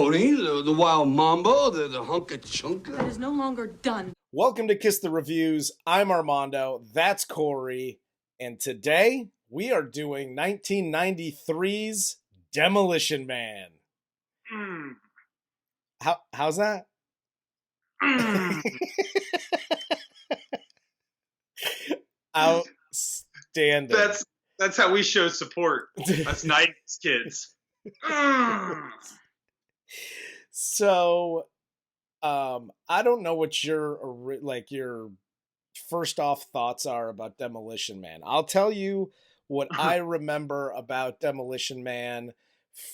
pony, the wild mambo, the hunka chunka. That is no longer done. Welcome to Kiss the Reviews. I'm Armando. That's Corey. And today we are doing 1993's Demolition Man. How's that? Outstanding. That's how we show support. Us 90s kids. So, I don't know what your first off thoughts are about Demolition Man. I'll tell you what I remember about Demolition Man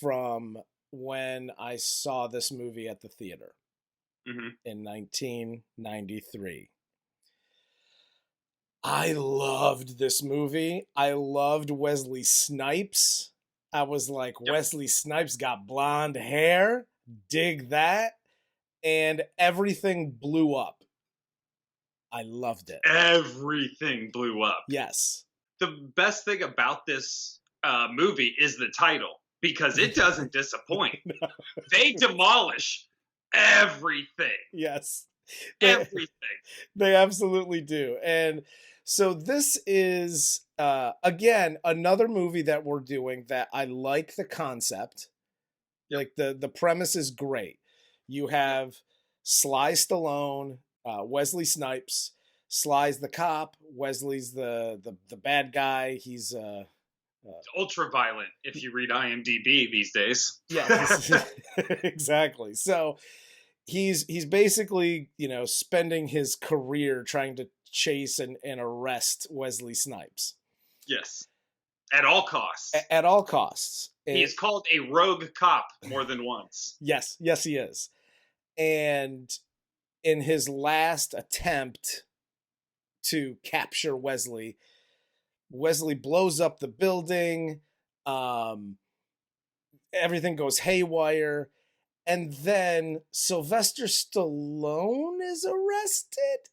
from when I saw this movie at the theater in 1993. I loved this movie. I loved Wesley Snipes. I was like, yep. Wesley Snipes got blonde hair. Dig that. And everything blew up. I loved it. Everything blew up. Yes. The best thing about this movie is the title, because it doesn't disappoint. No. They demolish everything. Yes. Everything. They absolutely do. And so this is, again, another movie that we're doing that I like the concept. Like the premise is great. You have Sly Stallone, Wesley Snipes. Sly's the cop. Wesley's the bad guy. He's ultra violent if you read IMDb these days. Yeah, exactly. So he's basically, spending his career trying to chase and arrest Wesley Snipes. Yes. At all costs. At all costs. He is called a rogue cop more than once. Yes, he is. And in his last attempt to capture Wesley blows up the building. Everything goes haywire. And then Sylvester Stallone is arrested? ?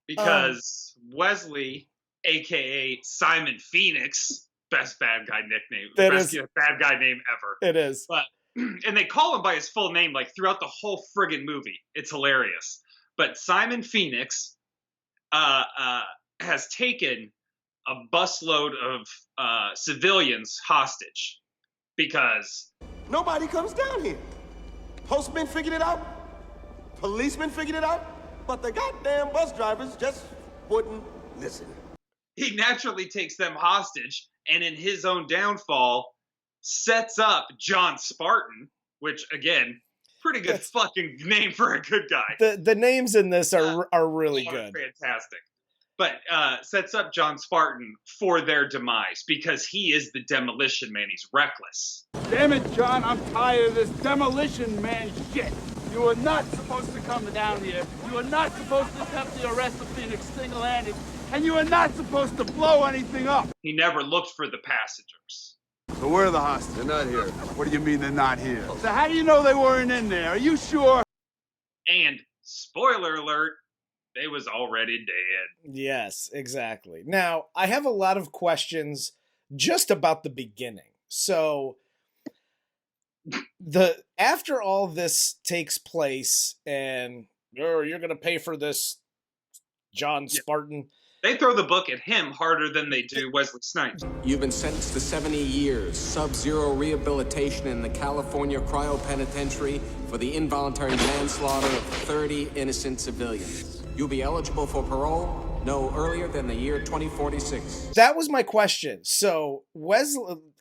Because Wesley, a.k.a. Simon Phoenix, best bad guy nickname. Best bad guy name ever. It is. But, and they call him by his full name like throughout the whole friggin' movie. It's hilarious. But Simon Phoenix has taken a busload of civilians hostage because nobody comes down here. Postmen figured it out. Policemen figured it out. But the goddamn bus drivers just wouldn't listen. He naturally takes them hostage, and in his own downfall, sets up John Spartan, which, again, pretty good fucking name for a good guy. The names in this are really good. Fantastic. But sets up John Spartan for their demise because he is the Demolition Man. He's reckless. Damn it, John, I'm tired of this Demolition Man shit. You are not supposed to come down here. You are not supposed to attempt the arrest of Phoenix single-handed. And you are not supposed to blow anything up. He never looked for the passengers. So where are the hostages? They're not here. What do you mean they're not here? So how do you know they weren't in there? Are you sure? And, spoiler alert, they was already dead. Yes, exactly. Now, I have a lot of questions just about the beginning. So, after all this takes place, and you're going to pay for this, John Spartan. They throw the book at him harder than they do Wesley Snipes. You've been sentenced to 70 years, sub-zero rehabilitation in the California cryopenitentiary for the involuntary manslaughter of 30 innocent civilians. You'll be eligible for parole no earlier than the year 2046. That was my question. So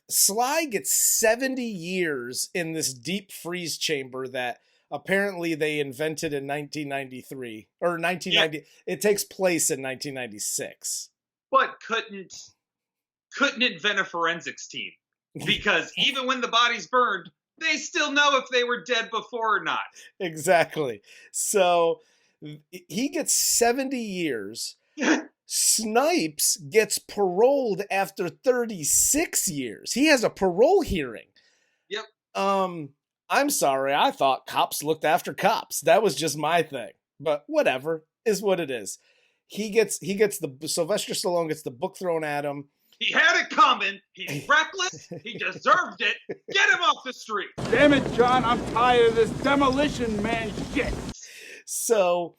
Sly gets 70 years in this deep freeze chamber that apparently they invented in 1993 or 1990. Yeah. It takes place in 1996. But couldn't invent a forensics team because even when the body's burned, they still know if they were dead before or not. Exactly. So he gets 70 years. Snipes gets paroled after 36 years. He has a parole hearing. Yep. I'm sorry. I thought cops looked after cops. That was just my thing. But whatever is what it is. Sylvester Stallone gets the book thrown at him. He had it coming. He's reckless. He deserved it. Get him off the street. Damn it, John, I'm tired of this Demolition Man shit. So,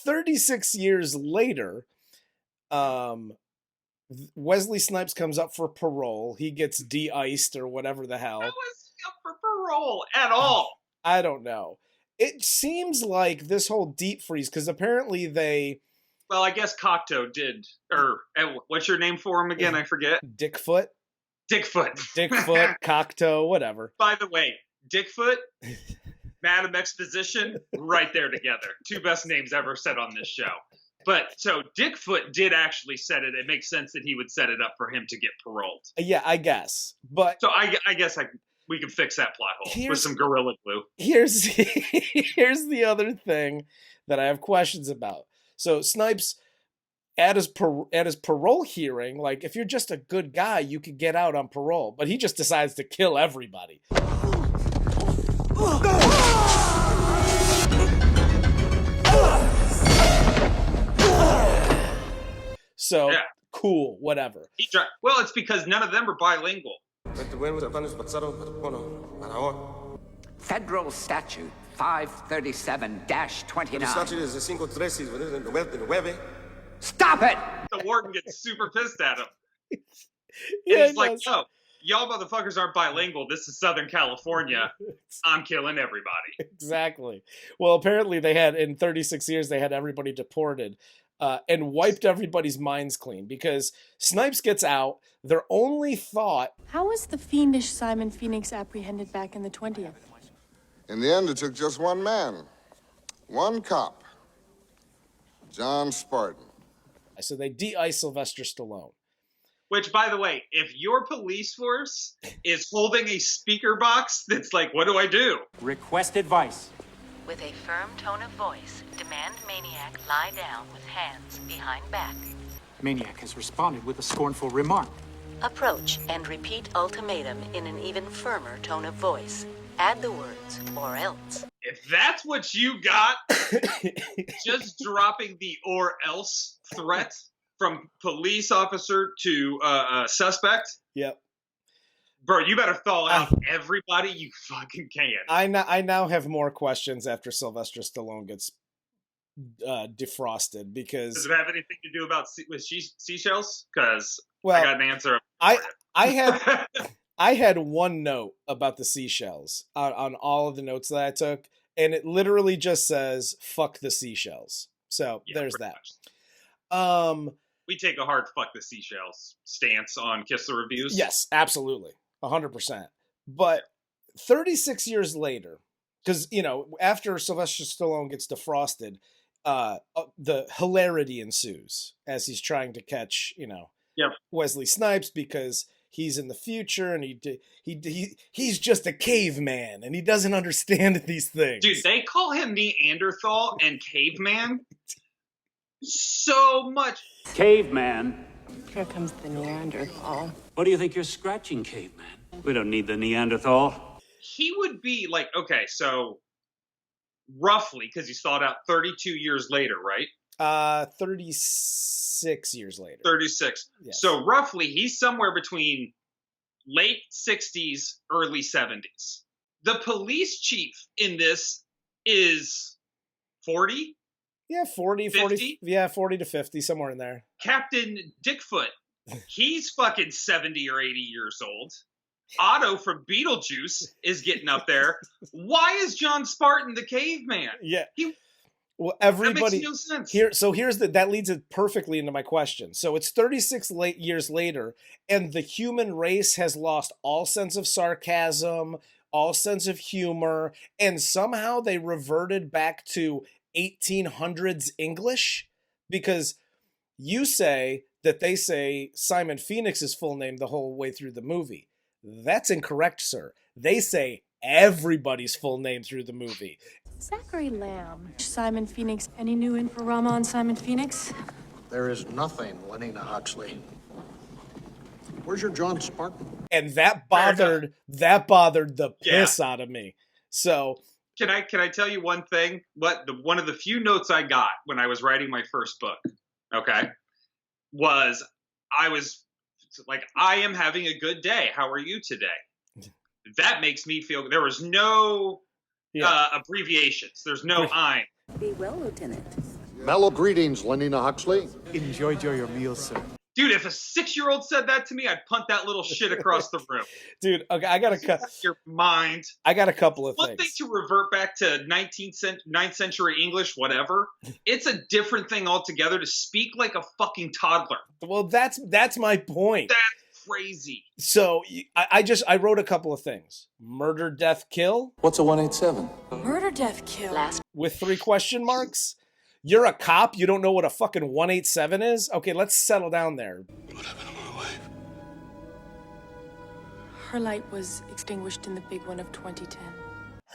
36 years later, Wesley Snipes comes up for parole. He gets de-iced or whatever the hell. How was he up for parole at all? I don't know. It seems like this whole deep freeze, because apparently they... Well, I guess Cocteau did. Or, what's your name for him again? I forget. Dickfoot? Dickfoot. Dickfoot, Cocteau, whatever. By the way, Dickfoot, Madam Exposition, right there together. Two best names ever said on this show. But, so, Dickfoot did actually set it. It makes sense that he would set it up for him to get paroled. Yeah, I guess. But so I guess we can fix that plot hole with some Gorilla Glue. Here's the other thing that I have questions about. So Snipes, at his parole hearing, like, if you're just a good guy, you could get out on parole. But he just decides to kill everybody. So, yeah. Cool, whatever. Well, it's because none of them are bilingual. Federal Statute 537-29. Stop it! The warden gets super pissed at him. Yeah, he's like, no, y'all motherfuckers aren't bilingual. This is Southern California. I'm killing everybody. Exactly. Well, apparently they had, in 36 years, they had everybody deported. And wiped everybody's minds clean, because Snipes gets out. Their only thought... How was the fiendish Simon Phoenix apprehended back in the 20th? In the end, it took just one man. One cop. John Spartan. So they de-ice Sylvester Stallone. Which, by the way, if your police force is holding a speaker box that's like, what do I do? Request advice. With a firm tone of voice, demand Maniac lie down with hands behind back. Maniac has responded with a scornful remark. Approach and repeat ultimatum in an even firmer tone of voice. Add the words, or else. If that's what you got, just dropping the or else threat from police officer to suspect. Yep. Bro, you better thaw out everybody you fucking can. I now have more questions after Sylvester Stallone gets defrosted, because... Does it have anything to do with seashells? Because I got an answer. I had one note about the seashells on all of the notes that I took, and it literally just says, fuck the seashells. So there's that. We take a hard fuck the seashells stance on Kiss the Reviews. Yes, absolutely. 100%. But 36 years later, because, after Sylvester Stallone gets defrosted, the hilarity ensues as he's trying to catch, Wesley Snipes, because he's in the future and he's just a caveman and he doesn't understand these things. Dude, they call him Neanderthal and caveman so much. Caveman? Here comes the Neanderthal. What do you think you're scratching, caveman? We don't need the Neanderthal. He would be like, okay, so roughly, because he's thought out 32 years later, right? 36 years later. 36. Yes. So roughly, he's somewhere between late 60s, early 70s. The police chief in this is 40? Yeah, 40, 50? Yeah, 40 to 50, somewhere in there. Captain Dickfoot, he's fucking 70 or 80 years old. Otto from Beetlejuice is getting up there. Why is John Spartan the caveman? Yeah. Well, everybody. That makes no sense. That leads it perfectly into my question. So it's 36 years later, and the human race has lost all sense of sarcasm, all sense of humor, and somehow they reverted back to 1800s English, because you say that they say Simon Phoenix's full name the whole way through the movie. That's incorrect, sir. They say everybody's full name through the movie. Zachary Lamb. Simon Phoenix. Any new info on Simon Phoenix? There is nothing, Lenina Huxley. Where's your John Spartan? And that bothered the piss out of me. So Can I tell you one thing? One of the few notes I got when I was writing my first book, okay, was I was like, I am having a good day. How are you today? That makes me feel. There was no abbreviations. There's no I'm. Be well, Lieutenant. Mellow greetings, Lenina Huxley. Enjoy your meal, sir. Dude, if a 6-year-old said that to me, I'd punt that little shit across the room. Dude, okay, I got your mind. I got a couple of One things. thing to revert back to 9th century English, whatever. It's a different thing altogether to speak like a fucking toddler. Well, that's my point. That's crazy. So I wrote a couple of things. Murder, death, kill. What's a 187? Murder, death, kill. With 3 question marks. You're a cop. You don't know what a fucking 187 is? Okay, let's settle down there. What happened to my wife? Her light was extinguished in the big one of 2010.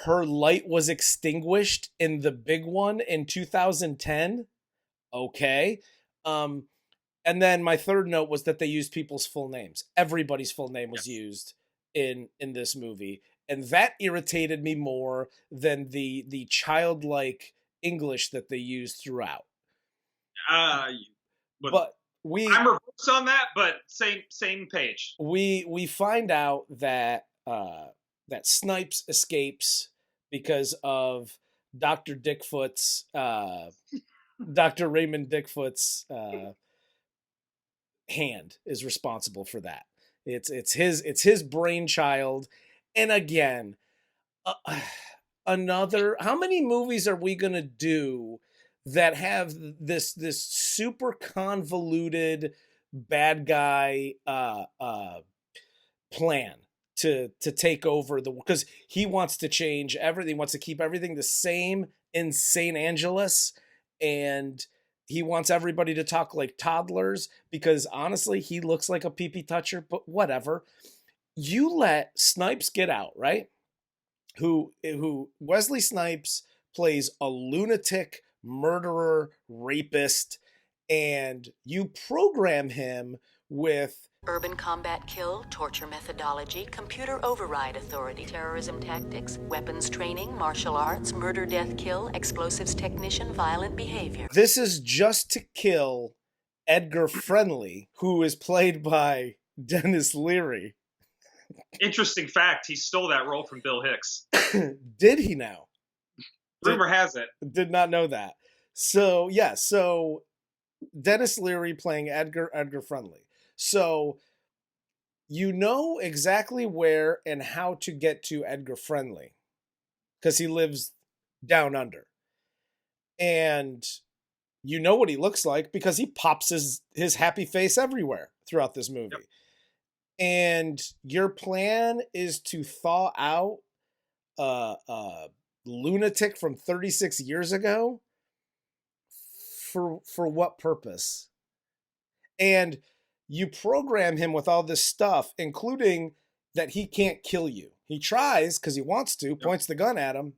Her light was extinguished in the big one in 2010? Okay. And then my third note was that they used people's full names. Everybody's full name was used in this movie. And that irritated me more than the childlike English that they used throughout. But I'm reversed on that, but same page. We find out that that Snipes escapes because of Dr. Dickfoot's Dr. Raymond Dickfoot's hand is responsible for that. It's his brainchild. And again, how many movies are we gonna do that have this super convoluted bad guy plan to take over because he wants to change everything, wants to keep everything the same in St. Angeles, and he wants everybody to talk like toddlers because honestly he looks like a pee-pee toucher, but whatever. You let Snipes get out, right? Who Wesley Snipes plays a lunatic murderer, rapist, and you program him with Urban combat kill, torture methodology, computer override authority, terrorism tactics, weapons training, martial arts, murder, death, kill, explosives technician, violent behavior. This is just to kill Edgar Friendly, who is played by Denis Leary. Interesting fact, he stole that role from Bill Hicks. Did he now? Rumor has it. Did not know that. So, yeah, so Denis Leary playing Edgar Friendly. So, you know exactly where and how to get to Edgar Friendly because he lives down under. And you know what he looks like because he pops his happy face everywhere throughout this movie. Yep. And your plan is to thaw out a lunatic from 36 years ago? For what purpose? And you program him with all this stuff, including that he can't kill you. He tries because he wants to, points the gun at him,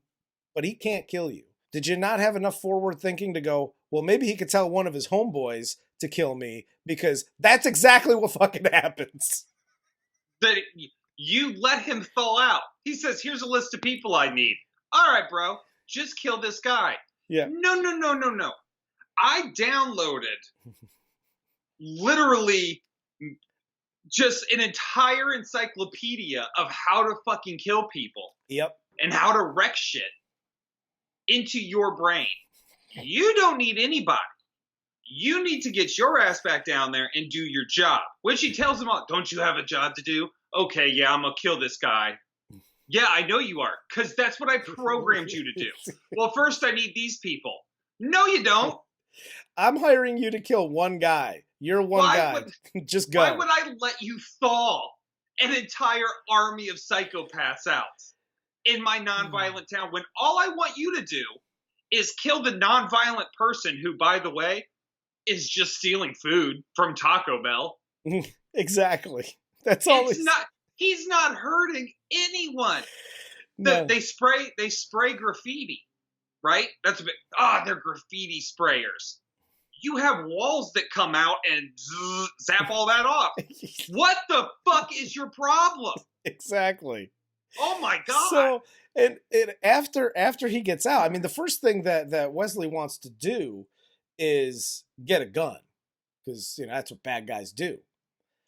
but he can't kill you. Did you not have enough forward thinking to go, well, maybe he could tell one of his homeboys to kill me because that's exactly what fucking happens. That you let him thaw out. He says, here's a list of people I need. All right, bro, just kill this guy. Yeah. No. I downloaded literally just an entire encyclopedia of how to fucking kill people. Yep. And how to wreck shit into your brain. You don't need anybody. You need to get your ass back down there and do your job. When she tells him, don't you have a job to do? Okay, yeah, I'm going to kill this guy. Yeah, I know you are, because that's what I programmed you to do. Well, first I need these people. No, you don't. I'm hiring you to kill one guy. You're one guy. Just go. Why would I let you thaw an entire army of psychopaths out in my nonviolent town when all I want you to do is kill the nonviolent person who, by the way, is just stealing food from Taco Bell? Exactly. That's all. He's not hurting anyone. No. They spray graffiti, right? That's a bit. They're graffiti sprayers. You have walls that come out and zap all that off. What the fuck is your problem? Exactly. Oh my God. So, and after he gets out, I mean, the first thing that Wesley wants to do is get a gun because, that's what bad guys do.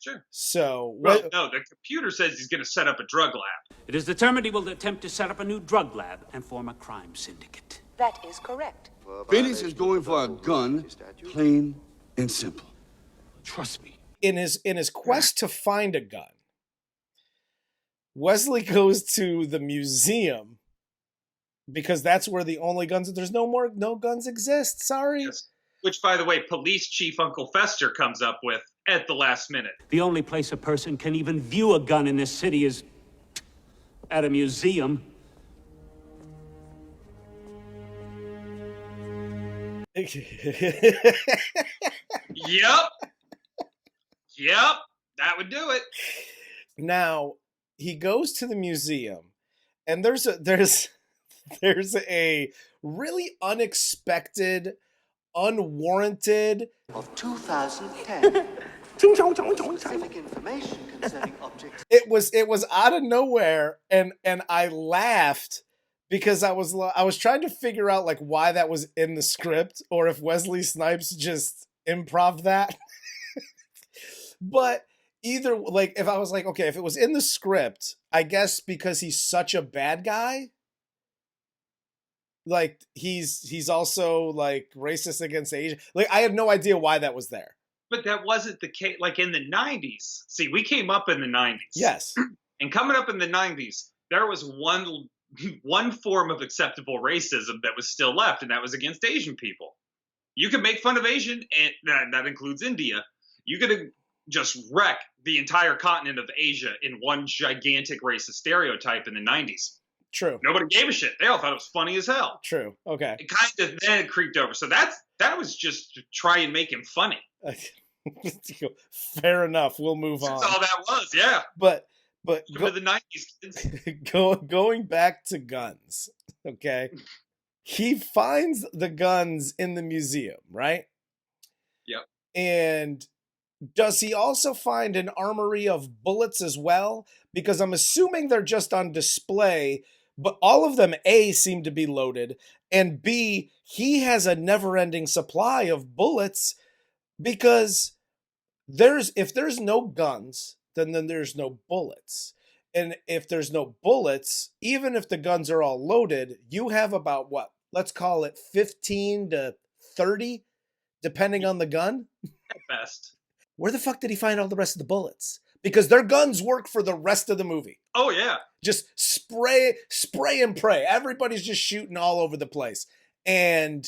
Sure. So Well, no, the computer says he's going to set up a drug lab. It is determined he will attempt to set up a new drug lab and form a crime syndicate. That is correct. Phoenix is going for a gun, plain and simple. Trust me. in his quest to find a gun, Wesley goes to the museum because that's where the only guns. There's no guns exist. Sorry. Yes. Which, by the way, Police Chief Uncle Fester comes up with at the last minute. The only place a person can even view a gun in this city is at a museum. Yep. Yep. That would do it. Now he goes to the museum, and there's a really unexpected, unwarranted of 2010. Specific information concerning objects. It was out of nowhere, and I laughed because I was trying to figure out like why that was in the script or if Wesley Snipes just improv that. But either, like, if I was like, okay, if it was in the script, I guess because he's such a bad guy, like he's also like racist against Asian. Like, I had no idea why that was there. But that wasn't the case. Like in the 90s. See, we came up in the 90s. Yes. And coming up in the 90s, there was one form of acceptable racism that was still left, and that was against Asian people. You could make fun of Asian, and that includes India. You could just wreck the entire continent of Asia in one gigantic racist stereotype in the 90s. True. Nobody gave a shit. They all thought it was funny as hell. True. Okay. It kind of then creeped over. So that was just to try and make him funny. Fair enough. We'll move on. That's all that was. Yeah. But for the 90s kids. Going back to guns. Okay. He finds the guns in the museum, right? Yep. And does he also find an armory of bullets as well? Because I'm assuming they're just on display, but all of them, A, seem to be loaded, and B, he has a never-ending supply of bullets because if there's no guns, then there's no bullets. And if there's no bullets, even if the guns are all loaded, you have about what? Let's call it 15 to 30, depending on the gun. At best. Where the fuck did he find all the rest of the bullets? Because their guns work for the rest of the movie. Oh, yeah. Just spray and pray. Everybody's just shooting all over the place. And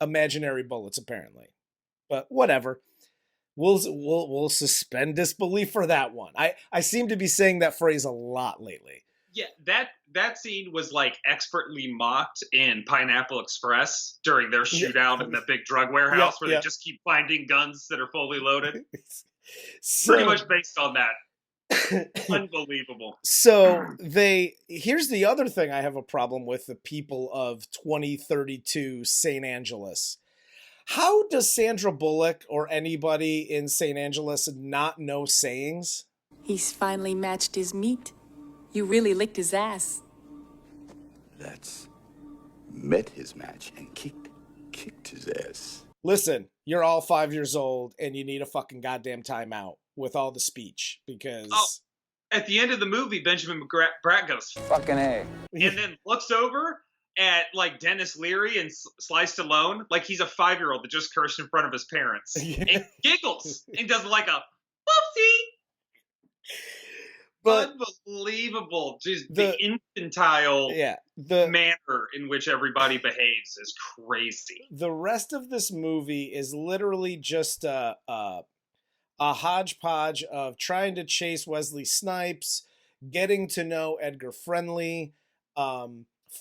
imaginary bullets, apparently. But whatever. We'll suspend disbelief for that one. I seem to be saying that phrase a lot lately. Yeah, that scene was like expertly mocked in Pineapple Express during their shootout in the big drug warehouse where they just keep finding guns that are fully loaded. Pretty much based on that. Unbelievable. So here's the other thing I have a problem with the people of 2032 St. Angeles. How does Sandra Bullock or anybody in St. Angeles not know sayings? He's finally matched his meat. You really licked his ass. That's met his match and kicked his ass. Listen, you're all 5 years old and you need a fucking goddamn timeout with all the speech because... Oh, at the end of the movie, Benjamin Bratt goes, fucking A. And then looks over at like Denis Leary and Sly Stallone like he's a 5-year-old that just cursed in front of his parents. And giggles and does like a whoopsie. But unbelievable. Just the infantile manner in which everybody behaves is crazy. The rest of this movie is literally just a hodgepodge of trying to chase Wesley Snipes, getting to know Edgar Friendly,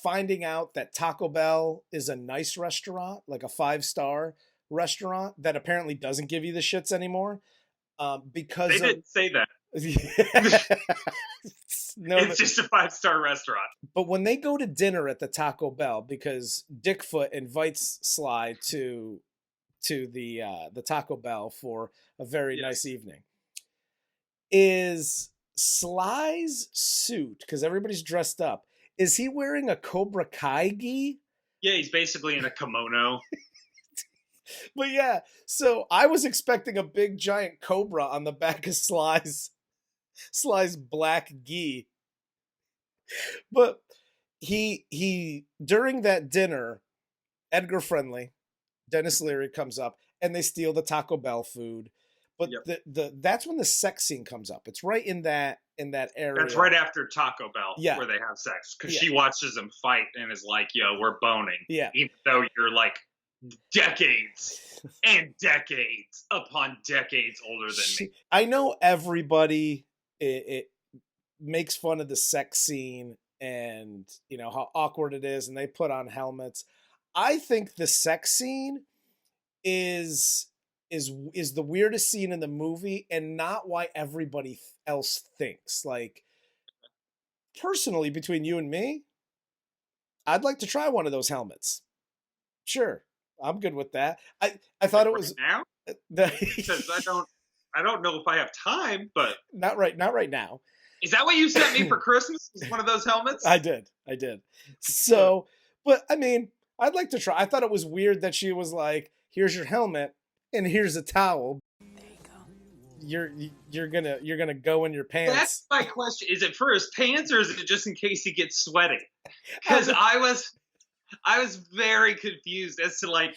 finding out that Taco Bell is a nice restaurant, like a 5-star restaurant that apparently doesn't give you the shits anymore. Because they didn't say that. No, it's just a 5-star restaurant. But when they go to dinner at the Taco Bell, because Dickfoot invites Sly to the Taco Bell for a very nice evening, is Sly's suit, because everybody's dressed up, is he wearing a Cobra Kai gi? Yeah, he's basically in a kimono. But yeah, so I was expecting a big giant cobra on the back of Sly's black gi. But he during that dinner, Edgar Friendly, Denis Leary comes up and they steal the Taco Bell food. But that's when the sex scene comes up. It's right in that area. That's right after Taco Bell, Yeah. where they have sex. Because Yeah. she watches them fight and is like, yo, we're boning. Yeah. Even though you're like decades and decades upon decades older than me. I know everybody it makes fun of the sex scene and you know how awkward it is, and they put on helmets. I think the sex scene is the weirdest scene in the movie, and not why everybody else thinks. Like, personally, between you and me, I'd like to try one of those helmets. Sure, I'm good with that. I thought it was now. Because I don't know if I have time, but not right now. Is that what you sent me for Christmas? Was one of those helmets? I did. So, but I mean, I'd like to try. I thought it was weird that she was like, "Here's your helmet, and here's a towel. There you go. You're gonna go in your pants." That's my question. Is it for his pants or is it just in case he gets sweaty? Because I was very confused as to like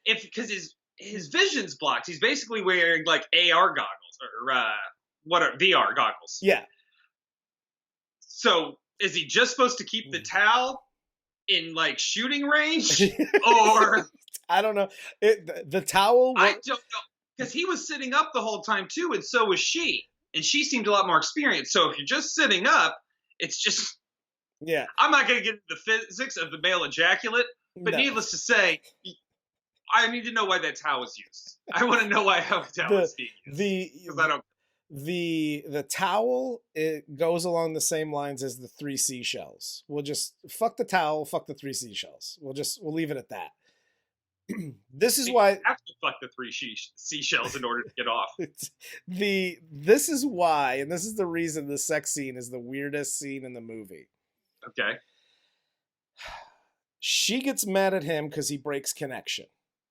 because his vision's blocked. He's basically wearing like AR goggles or what are VR goggles. Yeah. So is he just supposed to keep the towel in like shooting range, or I don't know. The towel. I don't know, because he was sitting up the whole time too, and so was she, and she seemed a lot more experienced. So if you're just sitting up, it's just yeah. I'm not going to get into the physics of the male ejaculate, but needless to say, I need to know why that towel was used. I want to know why how the towel was being used. Because I don't. The towel, it goes along the same lines as the 3 seashells. We'll just fuck the towel, fuck the 3 seashells. We'll leave it at that. This is why you have to fuck the 3 seashells in order to get off. This is why, and this is the reason the sex scene is the weirdest scene in the movie. Okay. She gets mad at him because he breaks connection.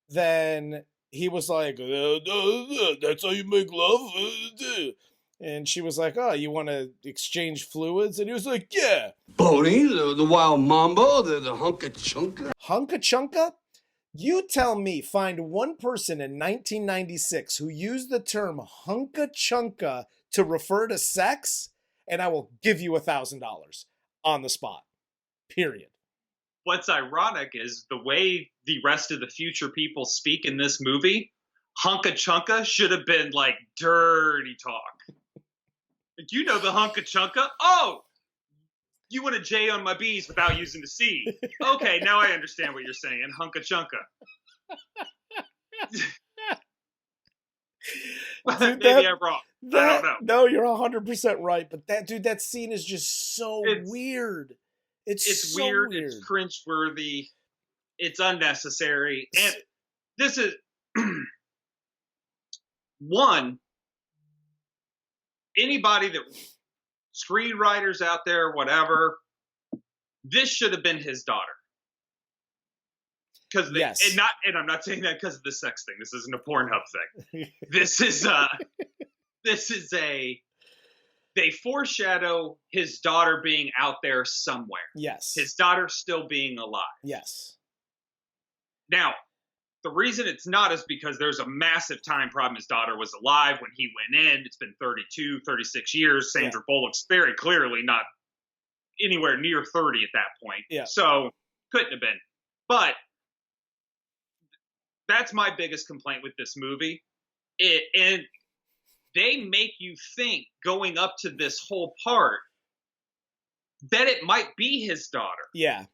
Then he was like, that's how you make love? And she was like, oh, you want to exchange fluids? And he was like, yeah. Boney, the wild mambo, the hunka chunka. Hunka chunka? You tell me, find one person in 1996 who used the term hunka chunka to refer to sex, and I will give you $1,000 on the spot. Period. What's ironic is the way the rest of the future people speak in this movie, hunka chunka should have been like dirty talk. Like, you know the hunka chunka? Oh, you want a J on my B's without using the C. Okay, now I understand what you're saying. Hunka chunka. Maybe I'm wrong. I don't know. No, you're 100% right. But that scene is just so weird. It's so weird. It's cringeworthy. It's unnecessary. And this is one. Anybody that screenwriters out there, whatever, this should have been his daughter. Because and I'm not saying that because of the sex thing. This isn't a Pornhub thing. This is they foreshadow his daughter being out there somewhere. Yes. His daughter still being alive. Yes. Now, the reason it's not is because there's a massive time problem. His daughter was alive when he went in. It's been 32, 36 years. Sandra Bullock's very clearly not anywhere near 30 at that point. Yeah. So, couldn't have been. But that's my biggest complaint with this movie. And they make you think going up to this whole part that it might be his daughter. Yeah.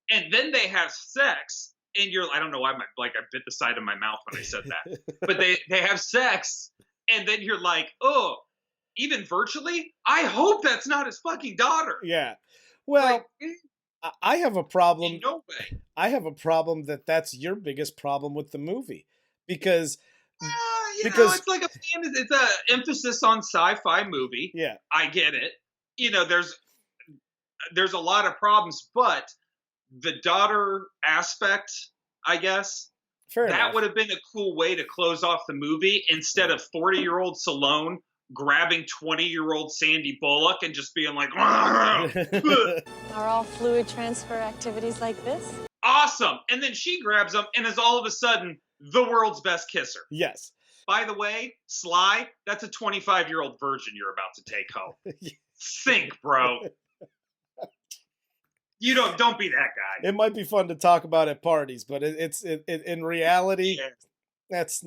And then they have sex, and I don't know why I bit the side of my mouth when I said that. But they have sex, and then you're like, oh, even virtually? I hope that's not his fucking daughter. Yeah. Well, I have a problem. No way. I have a problem that's your biggest problem with the movie. Because it's like it's a emphasis on sci-fi movie. Yeah. I get it. There's a lot of problems, but the daughter aspect, I guess, Fair that enough. would have been a cool way to close off the movie instead of 40-year-old Stallone grabbing 20-year-old Sandy Bullock and just being like, Are all fluid transfer activities like this? awesome. And then she grabs him and is all of a sudden the world's best kisser. Yes. By the way, Sly, that's a 25-year-old virgin you're about to take home. Think, bro. You don't be that guy. It might be fun to talk about at parties, but it's in reality, that's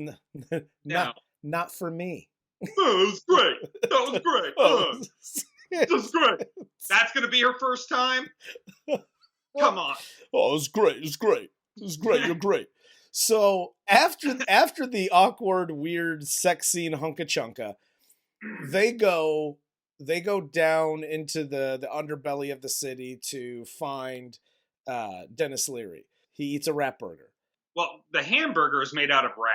not for me. Oh, it was great. That was great. That was great. That's going to be her first time? Come on. Oh, it was great. It was great. It was great. You're great. So after the awkward, weird sex scene hunka chunka, they go down into the underbelly of the city to find Denis Leary. He eats a rat burger. Well, the hamburger is made out of rat.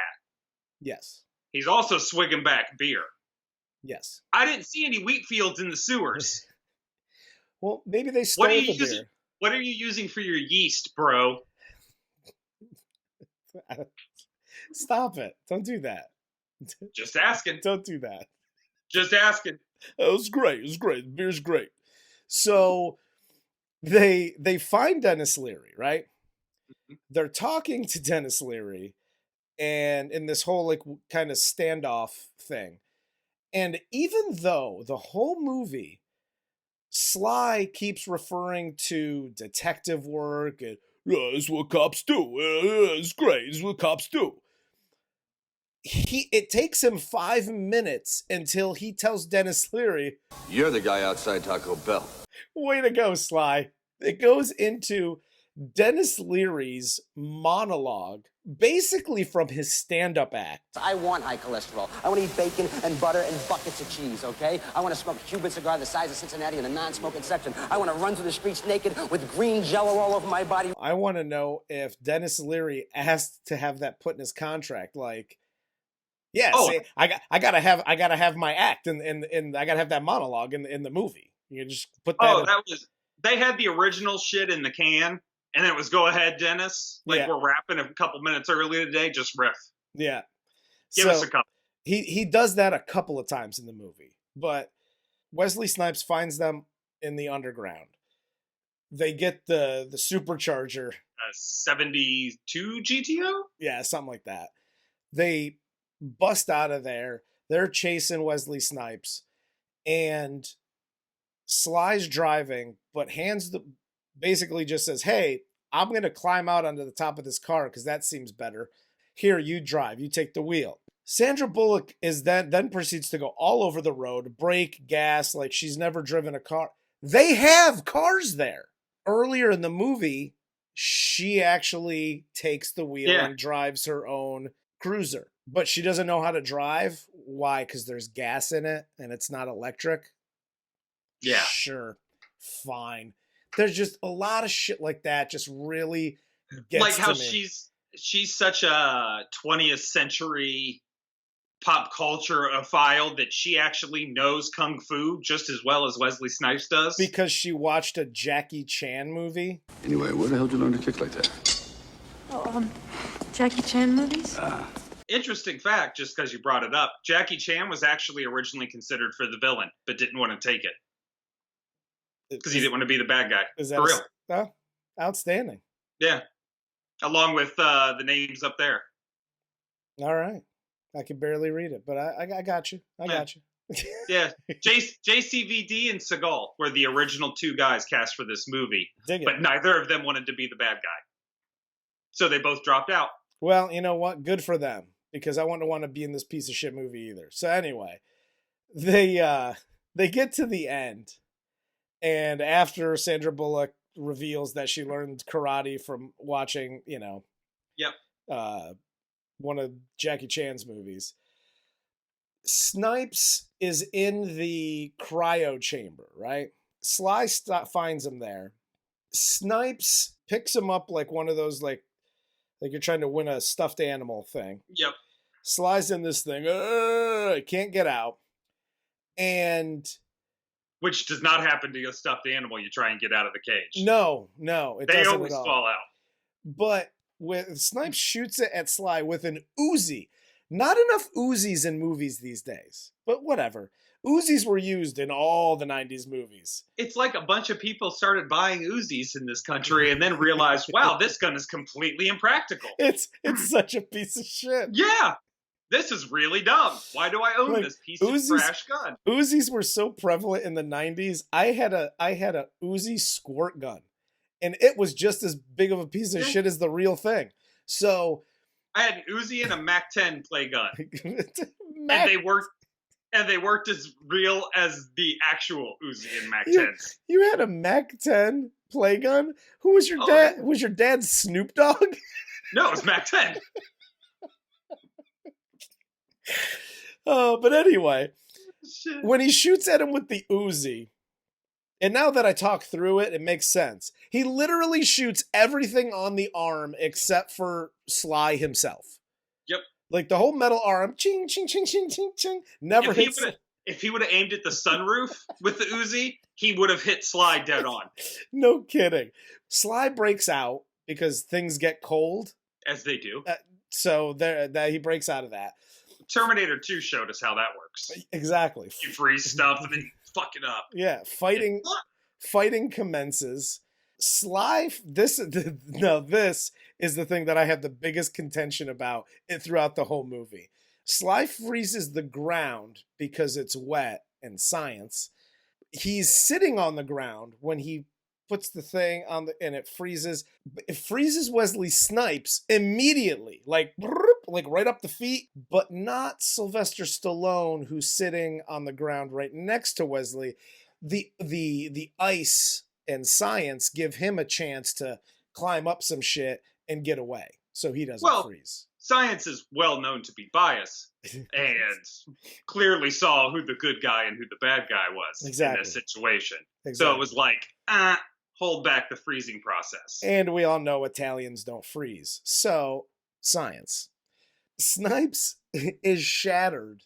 Yes. He's also swigging back beer. Yes. I didn't see any wheat fields in the sewers. Well, maybe they stole the beer. What are you using for your yeast, bro? Stop it. Don't do that. Just asking. Don't do that. Just asking. It was great. It was great. The beer's great. So they find Denis Leary, right? Mm-hmm. They're talking to Denis Leary and in this whole like kind of standoff thing. And even though the whole movie, Sly keeps referring to detective work and this is what cops do. It's great. This is what cops do. It takes him 5 minutes until he tells Denis Leary, You're the guy outside Taco Bell. Way to go, Sly. It goes into Denis Leary's monologue, basically from his stand-up act. I want high cholesterol. I want to eat bacon and butter and buckets of cheese, okay? I want to smoke a Cuban cigar the size of Cincinnati in the non-smoking section. I want to run through the streets naked with green jello all over my body. I want to know if Denis Leary asked to have that put in his contract, like, yeah, see, I gotta have my act and I gotta have that monologue in the movie. You just put that. They had the original shit in the can, and it was go ahead, Dennis. Like we're rapping a couple minutes earlier today, just riff. Yeah, give us a couple. He does that a couple of times in the movie, but Wesley Snipes finds them in the underground. They get the supercharger, 72 GTO. Yeah, something like that. They bust out of there. They're chasing Wesley Snipes, and Sly's driving, but basically just says, hey, I'm going to climb out onto the top of this car because that seems better. Here, you drive. You take the wheel. Sandra Bullock then proceeds to go all over the road, brake, gas, like she's never driven a car. They have cars there. Earlier in the movie, she actually takes the wheel and drives her own cruiser. But she doesn't know how to drive. Why? Because there's gas in it and it's not electric? Yeah. Sure. Fine. There's just a lot of shit like that just really gets like how to me. she's such a 20th century pop culture file that she actually knows kung fu just as well as Wesley Snipes does. Because she watched a Jackie Chan movie. Anyway, where the hell did you learn to kick like that? Oh, Jackie Chan movies? Interesting fact, just because you brought it up, Jackie Chan was actually originally considered for the villain, but didn't want to take it. Because he didn't want to be the bad guy. Is that for real? Oh, outstanding. Yeah. Along with the names up there. All right. I can barely read it, but I got you. I got you. Yeah. JCVD and Seagal were the original two guys cast for this movie. But neither of them wanted to be the bad guy. So they both dropped out. Well, you know what? Good for them. Because I wouldn't want to be in this piece of shit movie either. So anyway, they get to the end. And after Sandra Bullock reveals that she learned karate from watching, one of Jackie Chan's movies, Snipes is in the cryo chamber, right? Sly finds him there. Snipes picks him up like one of those, like you're trying to win a stuffed animal thing. Yep. Sly's in this thing. Can't get out. And... Which does not happen to a stuffed animal you try and get out of the cage. No, it doesn't always at all. fall out. But Snipes shoots it at Sly with an Uzi. Not enough Uzis in movies these days, but whatever. Uzis were used in all the 90s movies. It's like a bunch of people started buying Uzis in this country and then realized, wow, this gun is completely impractical. It's such a piece of shit. Yeah. This is really dumb. Why do I own this piece of trash gun? Uzis were so prevalent in the 90s. I had a Uzi squirt gun, and it was just as big of a piece of shit as the real thing. So I had an Uzi and a Mac-10 play gun. And they worked as real as the actual Uzi and Mac-10s. You had a Mac-10 play gun? Who was your dad? Yeah. Was your dad Snoop Dogg? No, it was Mac-10. But anyway, when he shoots at him with the Uzi, and now that I talk through it, it makes sense. He literally shoots everything on the arm except for Sly himself. Yep. Like the whole metal arm, ching, ching, ching, ching, ching, ching, never hits. If he would have aimed at the sunroof with the Uzi, he would have hit Sly dead on. No kidding. Sly breaks out because things get cold. As they do. So he breaks out of that. Terminator 2 showed us how that works. Exactly. You freeze stuff and then you fuck it up. Yeah, fighting commences. Sly, this is the thing that I have the biggest contention about throughout the whole movie. Sly freezes the ground because it's wet and science. He's sitting on the ground when he puts the thing on and it freezes. It freezes Wesley Snipes immediately, like right up the feet, but not Sylvester Stallone, who's sitting on the ground right next to Wesley. The ice and science give him a chance to climb up some shit and get away, so he doesn't freeze. Science is well known to be biased and clearly saw who the good guy and who the bad guy was in this situation. Exactly. So it was like, hold back the freezing process. And we all know Italians don't freeze. So, science. Snipes is shattered,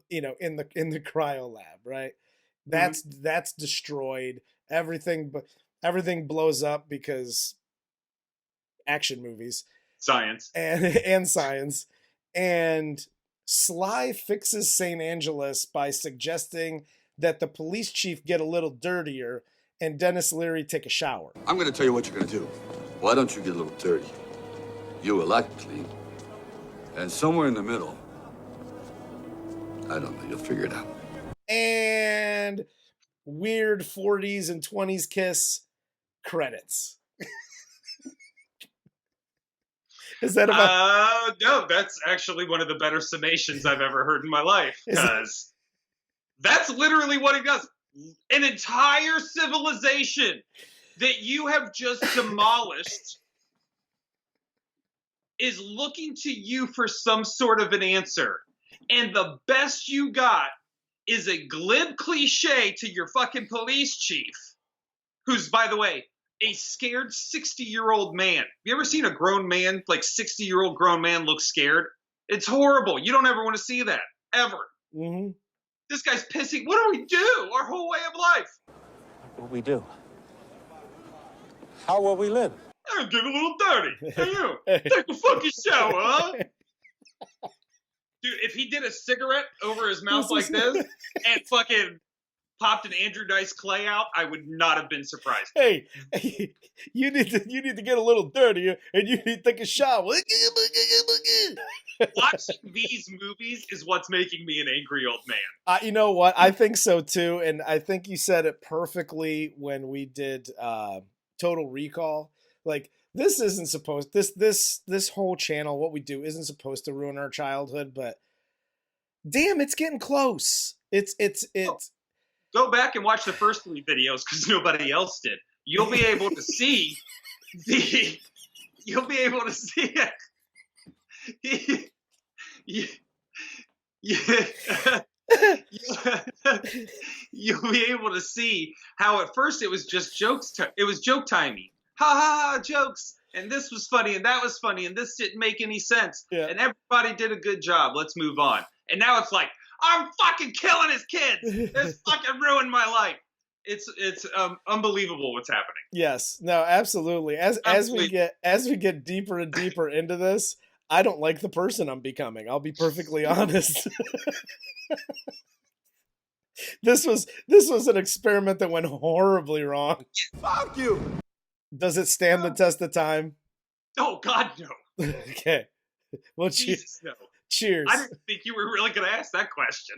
in the cryo lab, right? That's destroyed. Everything blows up because action movies. Science. And science. And Sly fixes St. Angeles by suggesting that the police chief get a little dirtier and Denis Leary take a shower. I'm going to tell you what you're going to do. Why don't you get a little dirty? You will like clean. And somewhere in the middle, I don't know, you'll figure it out. And weird 40s and 20s kiss, credits. Is that about... No, that's actually one of the better summations I've ever heard in my life. Because that's literally what he does. An entire civilization that you have just demolished is looking to you for some sort of an answer. And the best you got is a glib cliche to your fucking police chief, who's, by the way, a scared 60-year-old man. Have you ever seen a grown man, like 60-year-old grown man, look scared? It's horrible. You don't ever want to see that, ever. Mm-hmm. This guy's pissing. What do we do? Our whole way of life. What we do? How will we live? I'll get a little dirty. Hey, you. Take a fucking shower, huh? Dude, if he did a cigarette over his mouth like this and fucking popped an Andrew Dice Clay out, I would not have been surprised. Hey, you need to get a little dirtier and you need to take a shower. Watching these movies is what's making me an angry old man. You know what? I think so too, and I think you said it perfectly when we did Total Recall. Like, this isn't supposed this whole channel, what we do, isn't supposed to ruin our childhood, but damn, it's getting close. It's Go back and watch the first 3 videos because nobody else did. You'll be able to see you'll be able to see it. You'll be able to see how at first it was just jokes. It was joke timing. Ha ha ha, jokes. And this was funny and that was funny and this didn't make any sense. Yeah. And everybody did a good job. Let's move on. And now it's like, I'm fucking killing his kids. This fucking ruined my life. It's unbelievable what's happening. Yes, no, absolutely. As we get deeper and deeper into this, I don't like the person I'm becoming. I'll be perfectly honest. This was an experiment that went horribly wrong. Fuck you. Does it stand the test of time? Oh God, no. Okay. Well, Jesus, no. Cheers. I didn't think you were really going to ask that question.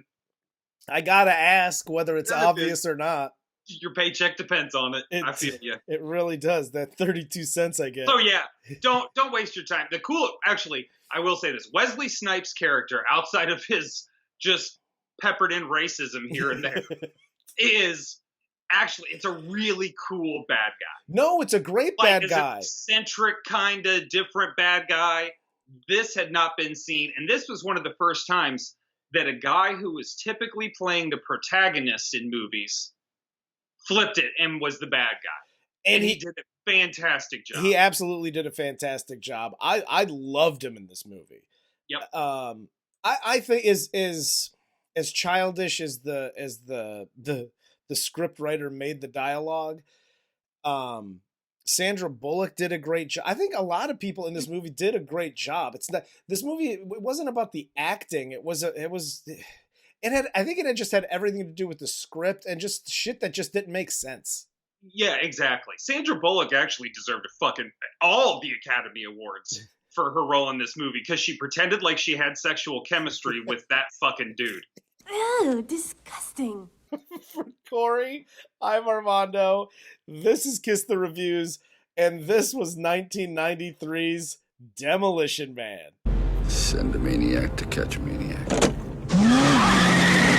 I gotta ask whether it's obvious or not. Your paycheck depends on it. I feel you. It really does. That 32 cents I get. So yeah, don't waste your time. Actually, I will say this: Wesley Snipes' character, outside of his just peppered in racism here and there, is actually it's a really cool bad guy. No, it's a great bad guy. Eccentric, kind of different bad guy. This had not been seen, and this was one of the first times that a guy who was typically playing the protagonist in movies flipped it and was the bad guy. And he did a fantastic job. He absolutely did a fantastic job. I loved him in this movie. Yep. I think is as childish as the script writer made the dialogue. Sandra Bullock did a great job. I think a lot of people in this movie did a great job. It's not this movie. It wasn't about the acting. I think it had just had everything to do with the script and just shit that just didn't make sense. Yeah, exactly. Sandra Bullock actually deserved all of the Academy Awards for her role in this movie because she pretended like she had sexual chemistry with that fucking dude. Ew, disgusting. For Corey, I'm Armando. This is Kiss the Reviews, and this was 1993's Demolition Man. Send a maniac to catch a maniac.